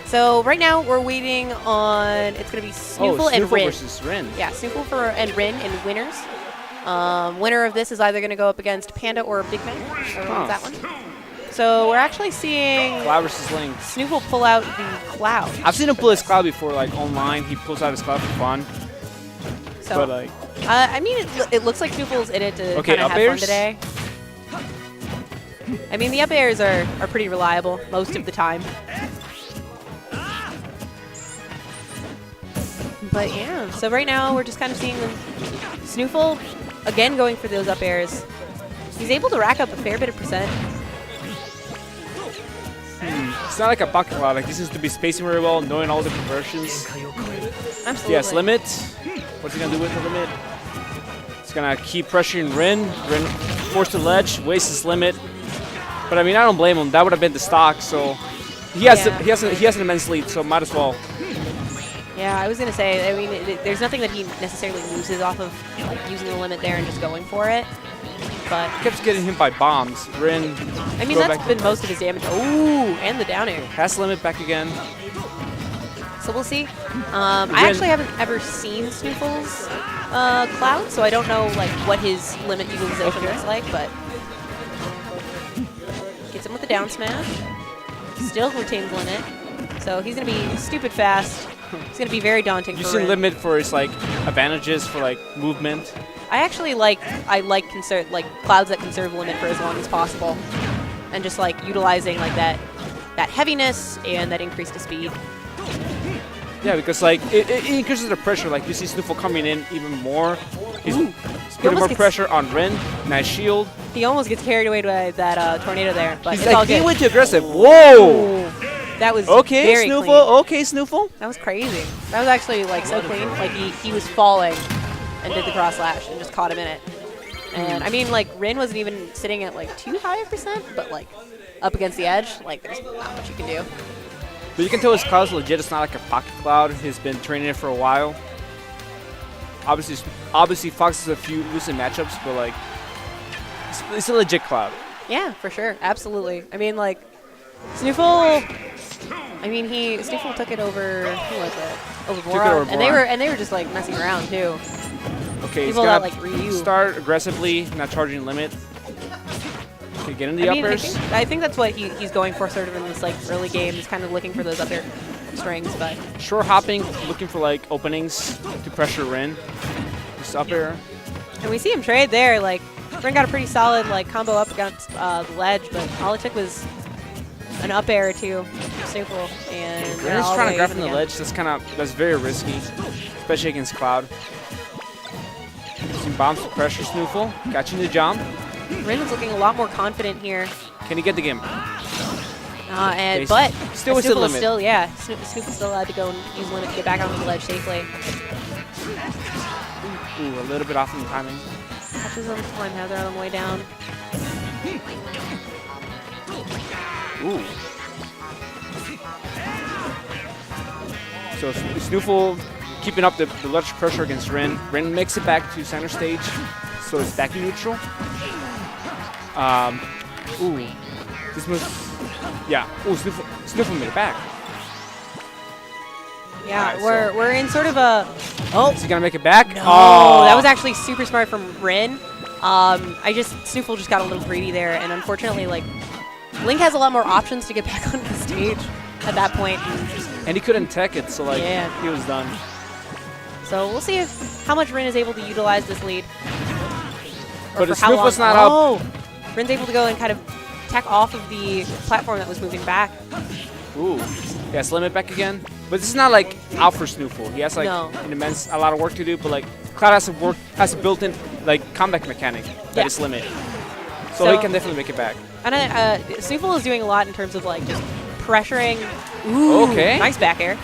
So right now we're waiting on, it's going to be SNooFL and Rin. Versus Rin. Yeah, SNooFL and Rin in winners. Winner of this is either going to go up against Panda or BigMak. Everyone's that one. So we're actually seeing Cloud versus Link. SNooFL pull out the Cloud. I've seen him pull his Cloud before, like online. He pulls out his Cloud for fun. So, but like, I mean, it looks like SNooFL's in it to kind of have fun today. I mean, the up airs are pretty reliable most of the time. But yeah, so right now we're just kind of seeing SNooFL again going for those up airs. He's able to rack up a fair bit of percent. It's not like a bucket cloud. Like, this is to be spacing very well, knowing all the conversions. Absolutely. Yes, limit. What's he gonna do with the limit? He's gonna keep pressuring Rin. Rin forced to ledge, wastes his limit. But I mean, I don't blame him. That would have been the stock. So he has he has an immense lead. So might as well. Yeah, I was gonna say. I mean, there's nothing that he necessarily loses off of like using the limit there and just going for it. But He keeps getting hit by bombs. Rin. I mean, that's been most of his damage. Ooh, and the down air. Has limit back again. So we'll see. I actually haven't ever seen SNooFL's Cloud, so I don't know like what his limit utilization looks like, but gets him with the down smash. Still retains limit. So he's gonna be stupid fast. It's gonna be very daunting. Using Rin. limit for his like advantages for like movement. I actually like clouds that conserve limit for as long as possible, and just like utilizing like that heaviness and that increase to speed. Yeah, because like it increases the pressure. Like you see SNooFL coming in even more. He's putting more pressure on Rin. Nice shield. He almost gets carried away by that tornado there, but He's it's like, all good. he went too aggressive. Whoa! Ooh, that was Okay, very SNooFL. clean. Okay, SNooFL. That was crazy. That was actually like so clean. Like he was falling and did the cross slash and just caught him in it. And I mean, like Rin wasn't even sitting at like too high a percent, but like up against the edge, like there's not much you can do. But you can tell his cloud's legit. It's not like a pocket cloud. He's been training it for a while. Obviously Fox has a few losing matchups, but like it's a legit cloud. Yeah, for sure, absolutely. I mean, like SNooFL. I mean, SNooFL took it over. Who was it? Over Borond, and they were just like messing around too. Okay, he's People gonna that, like, Ryu. start aggressively, not charging limit. Okay, get in the uppers. I think that's what he's going for sort of in this like early game. He's kind of looking for those up air strings, but Short hopping, looking for like openings to pressure Rin. Just up air. and we see him trade there. Like Rin got a pretty solid like combo up against the ledge, but all it took was an up air or two, SNooFL, and Rin's trying to grab from the ledge. That's very risky, especially against Cloud. Using bombs to pressure SNooFL. Got you in the jump. Rin is looking a lot more confident here. Can he get the game? But still with the limit. SNooFL still allowed to go and use limit to get back onto the ledge safely. Ooh, a little bit off in the timing. Catches him, time Heather on the way down. Ooh. So SNooFL keeping up the ledge pressure against Rin. Rin makes it back to center stage, so it's back in neutral. Ooh. This move. Yeah. Ooh, SNooFL made it back. Yeah, right, we're in sort of a. Oh, is he gonna make it back? No, oh. That was actually super smart from Rin. SNooFL just got a little greedy there, and unfortunately, like Link has a lot more options to get back onto the stage at that point. And he couldn't tech it, so like he was done. So we'll see how much Rin is able to utilize this lead. But if SNooFL's not up. Rin's able to go and kind of tech off of the platform that was moving back. Ooh. Yes, limit back again. But this is not like out for SNooFL. He has like a lot of work to do, but like Cloud has a built-in like comeback mechanic that is limit. So he can definitely make it back. And SNooFL is doing a lot in terms of like just pressuring. Ooh, nice back air.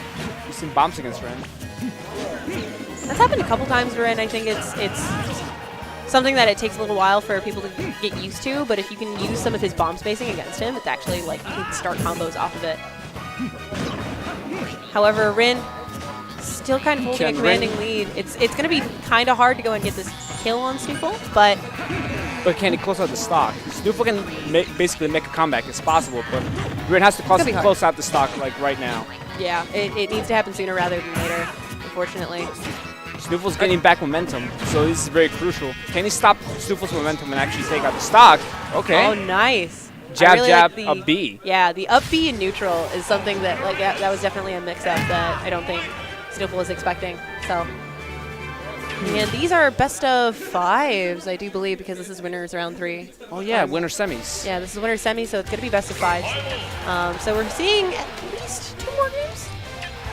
Using bombs against Rin. That's happened a couple times to Rin. I think it's something that it takes a little while for people to get used to, but if you can use some of his bomb spacing against him, it's actually like you can start combos off of it. However, Rin still kind of holding a commanding lead. It's going to be kind of hard to go and get this kill on SNooFL, but can he close out the stock? SNooFL can basically make a comeback. It's possible, but Rin has to close out the stock like right now. Yeah, it needs to happen sooner rather than later, unfortunately. SNooFL's getting back momentum, so this is very crucial. Can he stop SNooFL's momentum and actually take out the stock? Okay. Oh, nice. Jab, really jab, like up B. Yeah, the up B in neutral is something that that was definitely a mix-up that I don't think SNooFL was expecting. So, and these are best of 5s, I do believe, because this is winners round 3. Oh yeah, winner semis. Yeah, this is winner semi, so it's going to be best of 5s. So we're seeing at least 2 more games.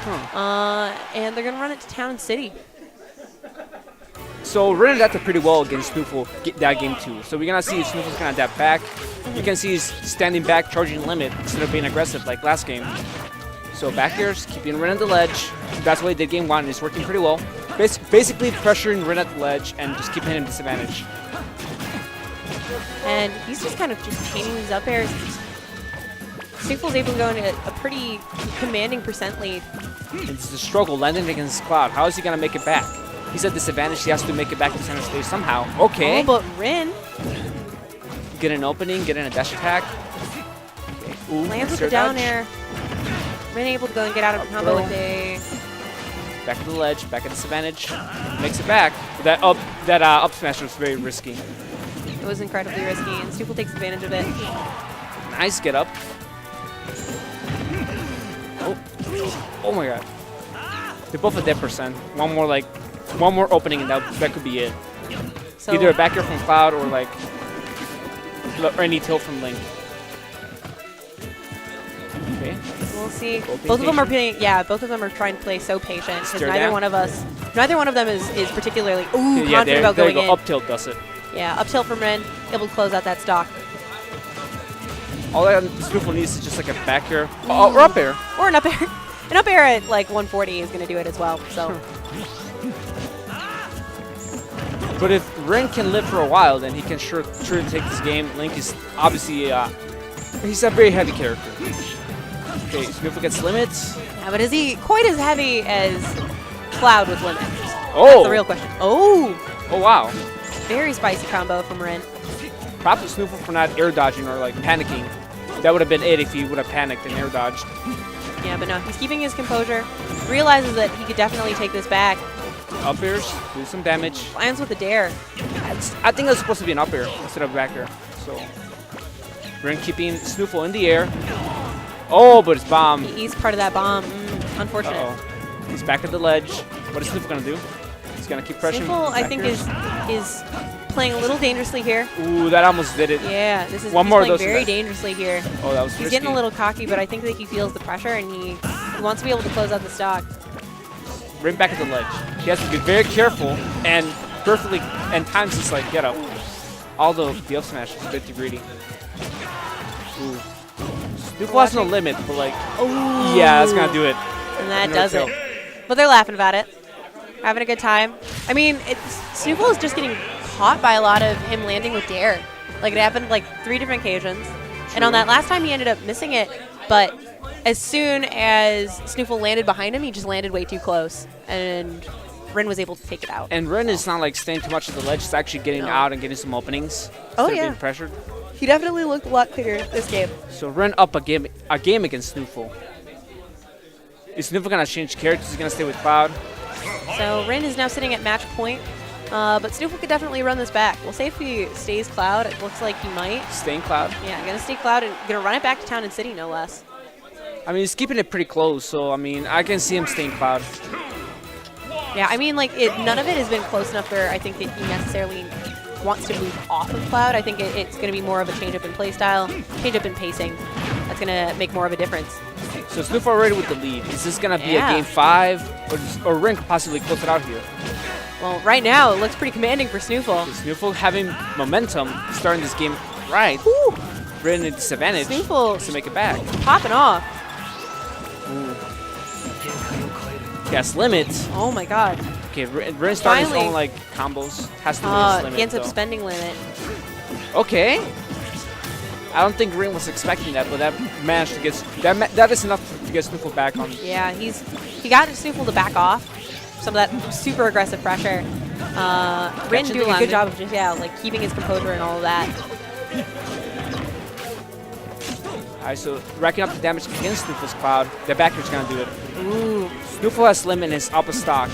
Huh. And they're going to run it to Town and City. So Rin adapted pretty well against SNooFL that game 2. So we're going to see if SNooFL's going to adapt back. You can see he's standing back, charging limit instead of being aggressive like last game. So back airs, keeping Rin on the ledge. That's what he did game 1, and it's working pretty well. Basically pressuring Rin at the ledge and just keeping him disadvantaged. And he's just kind of just chaining these up airs. SNooFL's able to go into a pretty commanding % lead. It's a struggle landing against Cloud. How is he going to make it back? He's at disadvantage. He has to make it back to center stage somehow. Okay. Oh, but Rin Get an opening, get in a dash attack. Okay. Ooh, lands with the down air. Rin able to go and get out of the combo with a... Back to the ledge, back at disadvantage. Makes it back. That up smash was very risky. It was incredibly risky, and SNooFL takes advantage of it. Nice get up. Oh my god. They're both at dead %. One more opening and that could be it. So either a back air from Cloud or or any tilt from Link. Okay. We'll see. Both of them are playing. Yeah, both of them are trying to play so patient because neither one of them is particularly confident about going in. Up tilt does it. Yeah, up tilt from Rin, able to close out that stock. All that SNooFL needs is just like a back air or up air. Or an up air. An up air at like 140 is going to do it as well. So. But if Rin can live for a while, then he can sure to take this game. Link is obviously he's a very heavy character. Okay, SNooFL gets limits. Yeah, but is he quite as heavy as Cloud with limits? Oh! That's the real question. Oh! Oh, wow. Very spicy combo from Rin. Props to SNooFL for not air dodging or like panicking. That would have been it if he would have panicked and air dodged. Yeah, but no, he's keeping his composure. Realizes that he could definitely take this back. Up airs, do some damage. Lands with a dare. I think it was supposed to be an up air instead of back air. So, Rin keeping SNooFL in the air. Oh, but it's bomb. He's part of that bomb. Unfortunate. Uh-oh. He's back at the ledge. What is SNooFL going to do? He's going to keep pressuring. SNooFL, I think, is playing a little dangerously here. Ooh, that almost did it. Yeah, this is one more playing very dangerously here. Oh, that was He's risky. getting a little cocky, but I think that he feels the pressure and he wants to be able to close out the stock. Rin back at the ledge. He has to be very careful and perfectly and times this like get up. Although the up smash is a bit too greedy. Ooh. SNooFL has no limit, but like, oh yeah, that's gonna do it. And that does it. But they're laughing about it, having a good time. I mean, SNooFL is just getting caught by a lot of him landing with dare. Like it happened like 3 different occasions, and on that last time he ended up missing it. But as soon as SNooFL landed behind him, he just landed way too close, and Rin was able to take it out. And Rin is not like staying too much at the ledge; it's actually getting out and getting some openings. Oh instead of yeah, being pressured. He definitely looked a lot clearer this game. So Rin up a game against SNooFL. Is SNooFL gonna change characters? He's gonna stay with Cloud. So Rin is now sitting at match point, but SNooFL could definitely run this back. We'll say if he stays Cloud, it looks like he might. Staying Cloud. Yeah, gonna stay Cloud and gonna run it back to Town and City, no less. I mean, he's keeping it pretty close, so I mean, I can see him staying Cloud. Yeah, I mean, like, none of it has been close enough where I think that he necessarily wants to move off of Cloud. I think it's going to be more of a change-up in playstyle, change-up in pacing. That's going to make more of a difference. So SNooFL already with the lead. Is this going to be a game 5, or Rin could possibly close it out here? Well, right now, it looks pretty commanding for SNooFL. SNooFL having momentum, starting this game right. Woo! Rin at disadvantage SNooFL to make it back. Popping off. Ooh. Yes, limits. Oh my god. Okay, Rin starting his own like combos. Has to limit his limit. He ends up spending limit. Okay. I don't think Rin was expecting that, but that managed to get that is enough to get SNooFL back on. Yeah, he got SNooFL to back off some of that super aggressive pressure. Rin doing a good job of just like keeping his composure and all of that. Alright, so racking up the damage against SNooFL's Cloud. The back air's gonna do it. Ooh. SNooFL has limit in his upper stock.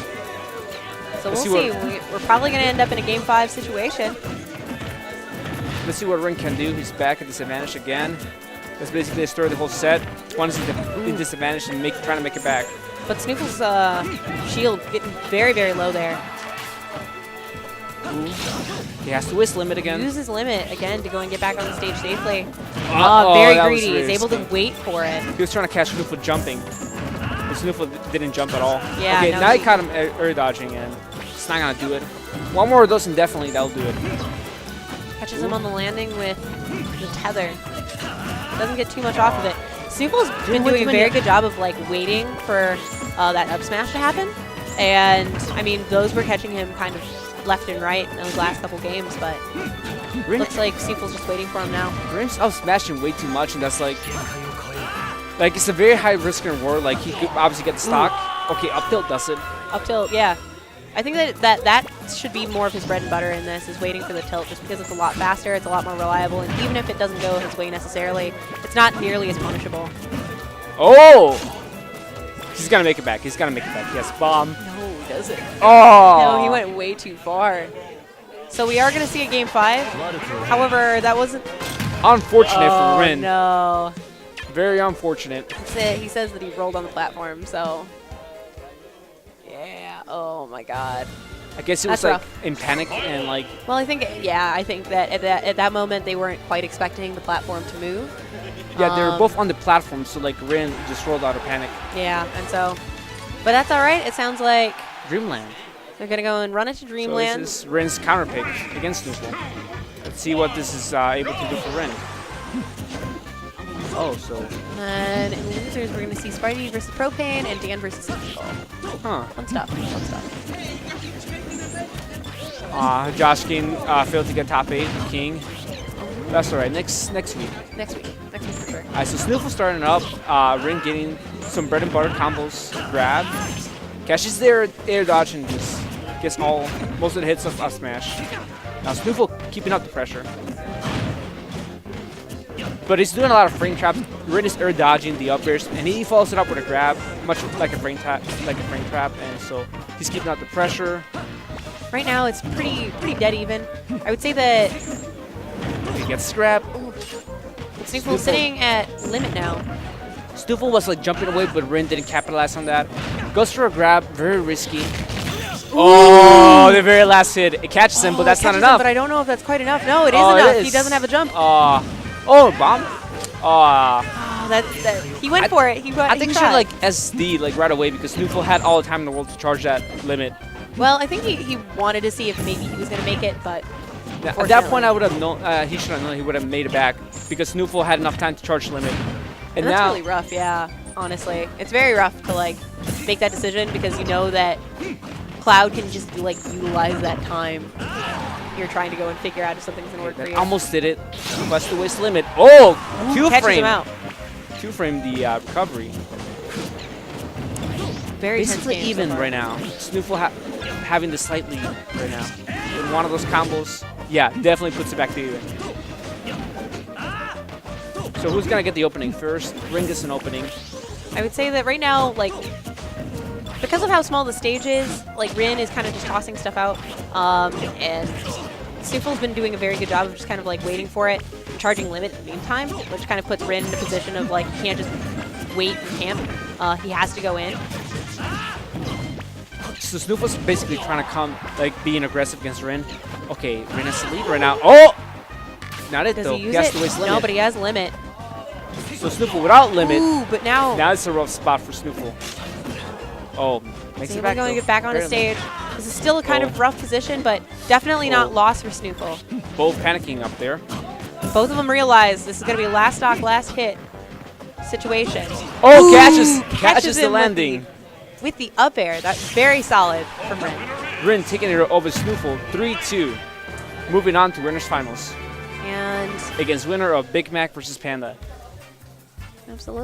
So we'll see. We're probably going to end up in a Game 5 situation. Let's see what Rin can do. He's back at disadvantage again. That's basically destroy the whole set. One is in disadvantage and trying to make it back. But SNooFL's shield getting very, very low there. Ooh. He has to whisk limit again. Uses limit again to go and get back on the stage safely. Oh, very greedy. He's able to wait for it. He was trying to catch SNooFL jumping. But SNooFL didn't jump at all. Yeah, okay, no, now he caught him air dodging and it's not gonna do it. One more of those and definitely that'll do it. Catches him on the landing with the tether. Doesn't get too much off of it. SNooFL's been doing a very good job of like waiting for that up smash to happen. And I mean, those were catching him kind of left and right in those last couple games, but looks like SNooFL's just waiting for him now. Rin's up smashing way too much, and that's like it's a very high risk and reward. Like he could obviously get the stock. Ooh. Okay, up tilt does it. Up tilt, yeah. I think that should be more of his bread and butter in this, is waiting for the tilt, just because it's a lot faster, it's a lot more reliable, and even if it doesn't go his way necessarily, it's not nearly as punishable. Oh! He's gonna make it back. He's gonna make it back. Yes, bomb. No, he doesn't. Oh! No, he went way too far. So we are gonna see a Game 5. However, that wasn't unfortunate for Rin. No. Very unfortunate. That's it. He says that he rolled on the platform, so yeah. Oh my God. I guess it was like in panic and like. Well, I think that at that moment they weren't quite expecting the platform to move. Yeah, they were both on the platform, so like Rin just rolled out of panic. Yeah, and so, but that's all right. It sounds like Dreamland. They're gonna go and run into Dreamland. So this is Rin's counter pick against SNooFL. Let's see what this is able to do for Rin. Oh, so. And in losers, we're going to see Spidey versus Propane and Dan versus SNooFL. Huh. Fun stuff. Fun stuff. Josh King failed to get top 8, King. That's alright. Next week. Next week for sure. Alright, so SNooFL starting up. Rin getting some bread and butter combos. Grab. Catches their air dodge and just gets most of the hits of up smash. Now SNooFL keeping up the pressure. But he's doing a lot of frame traps. Rin is air dodging the up airs, and he follows it up with a grab, much like a frame trap, and so he's keeping out the pressure. Right now, it's pretty dead even. I would say that He gets scrap. SNooFL's sitting at limit now. SNooFL was like jumping away, but Rin didn't capitalize on that. Goes for a grab, very risky. Oh, the very last hit. It catches him, but that's not enough. But I don't know if that's quite enough. No, it is enough. He doesn't have a jump. Oh, bomb. He went for it. I think he should like SD like right away because SNooFL had all the time in the world to charge that limit. Well, I think he wanted to see if maybe he was going to make it, but at that point I would have known. He should have known he would have made it back because SNooFL had enough time to charge limit. And that's really rough. Yeah, honestly, it's very rough to like make that decision because you know that Cloud can just like utilize that time. You're trying to go and figure out if something's going to work for you. Almost did it. Plus the waste limit. Oh, catches him out. 2-frame the recovery. Very basically even right now. SNooFL having the slight lead right now. In one of those combos, yeah, definitely puts it back to even. So who's going to get the opening first? Rin gets an opening. I would say that right now, like, because of how small the stage is, like, Rin is kind of just tossing stuff out. And SNooFL's been doing a very good job of just kind of, like, waiting for it, charging limit in the meantime, which kind of puts Rin in a position of, like, he can't just wait and camp. He has to go in. So SNooFL's basically trying to come, like, being aggressive against Rin. Okay, Rin has the lead right now. Oh! Not it, though. He has to waste limit. No, but he has limit. So SNooFL without limit. Ooh, but now it's a rough spot for SNooFL. Oh, makes it back. Going to get back on the stage. This is still a kind of rough position, but definitely not lost for SNooFL. Both panicking up there. Both of them realize this is going to be a last stock, last hit situation. Oh, catches the landing. With the up air. That's very solid from Rin. Rin taking it over SNooFL 3-2. Moving on to winners finals. And against winner of BigMak versus Panda. Absolutely.